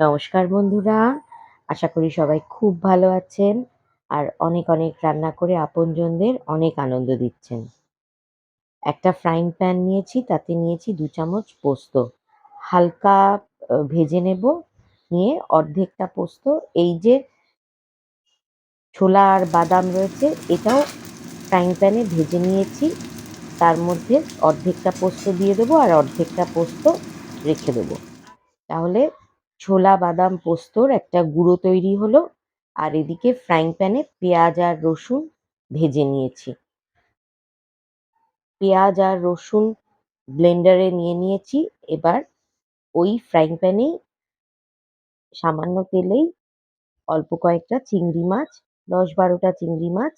নমস্কার বন্ধুরা, আশা করি সবাই খুব ভালো আছেন আর অনেক অনেক রান্না করে আপনজনদের অনেক আনন্দ দিচ্ছেন। একটা ফ্রাইং প্যান নিয়েছি, তাতে নিয়েছি ২ চামচ পোস্ত। হালকা ভেজে নেব, নিয়ে অর্ধেকটা পোস্ত এই যে ছোলা আর বাদাম রয়েছে এটাও ফ্রাইং প্যানে ভেজে নিয়েছি। তার মধ্যে অর্ধেকটা পোস্ত দিয়ে দেবো আর অর্ধেকটা পোস্ত রেখে দেবো। তাহলে ছোলা বাদাম পোস্তর একটা গুঁড়ো তৈরি হলো। আর এদিকে ফ্রাইং প্যানে পেঁয়াজ আর রসুন ভেজে নিয়েছি। পেঁয়াজ আর রসুন ব্লেন্ডারে নিয়ে নিয়েছি। এবার ওই ফ্রাইং প্যানেই সামান্য তেলেই অল্প কয়েকটা চিংড়ি মাছ, ১০-১২টা চিংড়ি মাছ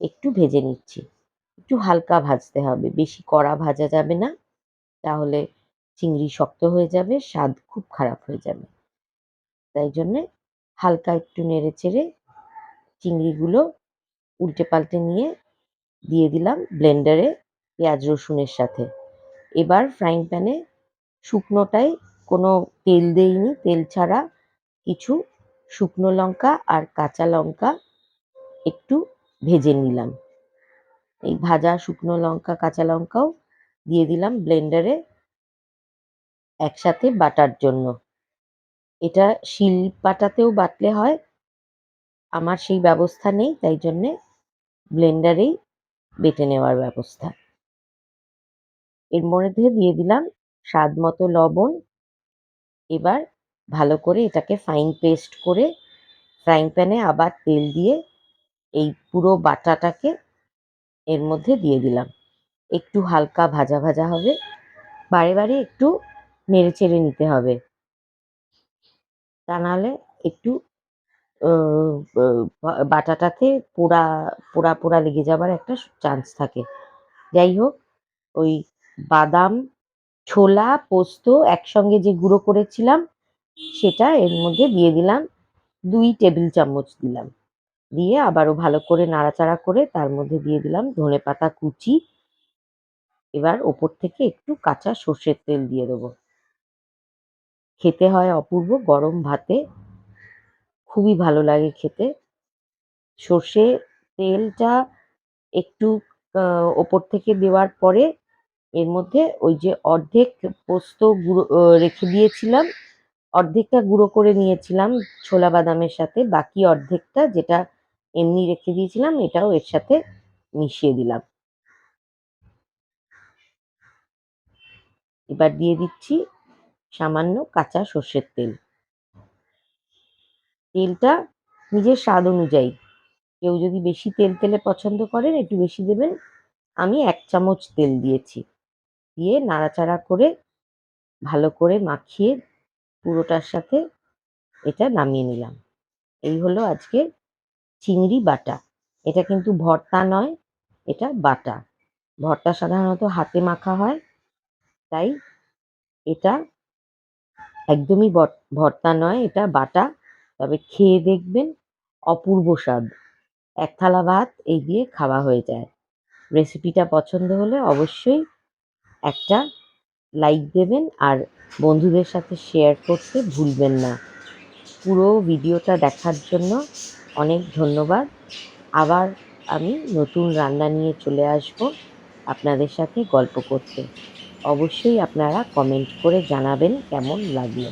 একটু ভেজে নিচ্ছি। একটু হালকা ভাজতে হবে, বেশি কড়া ভাজা যাবে না, তাহলে চিংড়ি শক্ত হয়ে যাবে, স্বাদ খুব খারাপ হয়ে যাবে। তাই জন্যে হালকা একটু নেড়েচেড়ে চিংড়িগুলো উল্টে পাল্টে নিয়ে দিয়ে দিলাম ব্লেন্ডারে পেঁয়াজ রসুনের সাথে। এবার ফ্রাইং প্যানে শুকনোটায় কোনো তেল দেইনি, তেল ছাড়া কিছু শুকনো লঙ্কা আর কাঁচা লঙ্কা একটু ভেজে নিলাম। এই ভাজা শুকনো লঙ্কা কাঁচা লঙ্কাও দিয়ে দিলাম ব্লেন্ডারে একসাথে বাটার জন্য। এটা শিল পাটাতেও বাটলে হয়, আমার সেই ব্যবস্থা নেই, তাই জন্যে ব্লেন্ডারেই বেটে নেওয়ার ব্যবস্থা। এর মধ্যে দিয়ে দিলাম স্বাদ মতো লবণ। এবার ভালো করে এটাকে ফাইন পেস্ট করে ফ্রাইং প্যানে আবার তেল দিয়ে এই পুরো বাটাটাকে এর মধ্যে দিয়ে দিলাম। একটু হালকা ভাজা ভাজা হবে, বারে বারে একটু নেড়েচেড়ে নিতে হবে, তা নাহলে একটু বাটাটাতে পোড়া পোড়া পোড়া লেগে যাবার একটা চান্স থাকে। যাই হোক, ওই বাদাম, ছোলা, পোস্ত একসঙ্গে যে গুঁড়ো করেছিলাম সেটা এর মধ্যে দিয়ে দিলাম, ২ টেবিল চামচ দিলাম। দিয়ে আবারও ভালো করে নাড়াচাড়া করে তার মধ্যে দিয়ে দিলাম ধনেপাতা কুচি। এবার ওপর থেকে একটু কাঁচা সর্ষের তেল দিয়ে দেবো। খেতে হয় অপূর্ব, গরম ভাতে খুবই ভালো লাগে খেতে। সর্ষে তেলটা একটু ওপর থেকে দেওয়ার পরে এর মধ্যে ওই যে অর্ধেক পোস্ত গুঁড়ো রেখে দিয়েছিলাম, অর্ধেকটা গুঁড়ো করে নিয়েছিলাম ছোলা বাদামের সাথে, বাকি অর্ধেকটা যেটা এমনি রেখে দিয়েছিলাম এটাও এর সাথে মিশিয়ে দিলাম। এবার দিয়ে দিচ্ছি সামান্য কাঁচা সর্ষের তেল। তেলটা নিজের স্বাদ অনুযায়ী, কেউ যদি বেশি তেল তেলে পছন্দ করেন একটু বেশি দেবেন। আমি ১ চামচ তেল দিয়েছি। দিয়ে নাড়াচাড়া করে ভালো করে মাখিয়ে পুরোটার সাথে এটা নামিয়ে নিলাম। এই হলো আজকে চিংড়ি বাটা। এটা কিন্তু ভর্তা নয়, এটা বাটা। ভর্তা সাধারণত হাতে মাখা হয়, তাই এটা একদমই ভর্তা নয়, এটা বাটা। তবে খেয়ে দেখবেন অপূর্ব স্বাদ। ১ থালা ভাত এই দিয়ে খাওয়া হয়ে যায়। রেসিপিটা পছন্দ হলে অবশ্যই একটা লাইক দেবেন আর বন্ধুদের সাথে শেয়ার করতে ভুলবেন না। পুরো ভিডিওটা দেখার জন্য অনেক ধন্যবাদ। আবার আমি নতুন রান্না নিয়ে চলে আসব আপনাদের সাথে গল্প করতে। অবশ্যই আপনারা কমেন্ট করে জানাবেন কেমন লাগলো।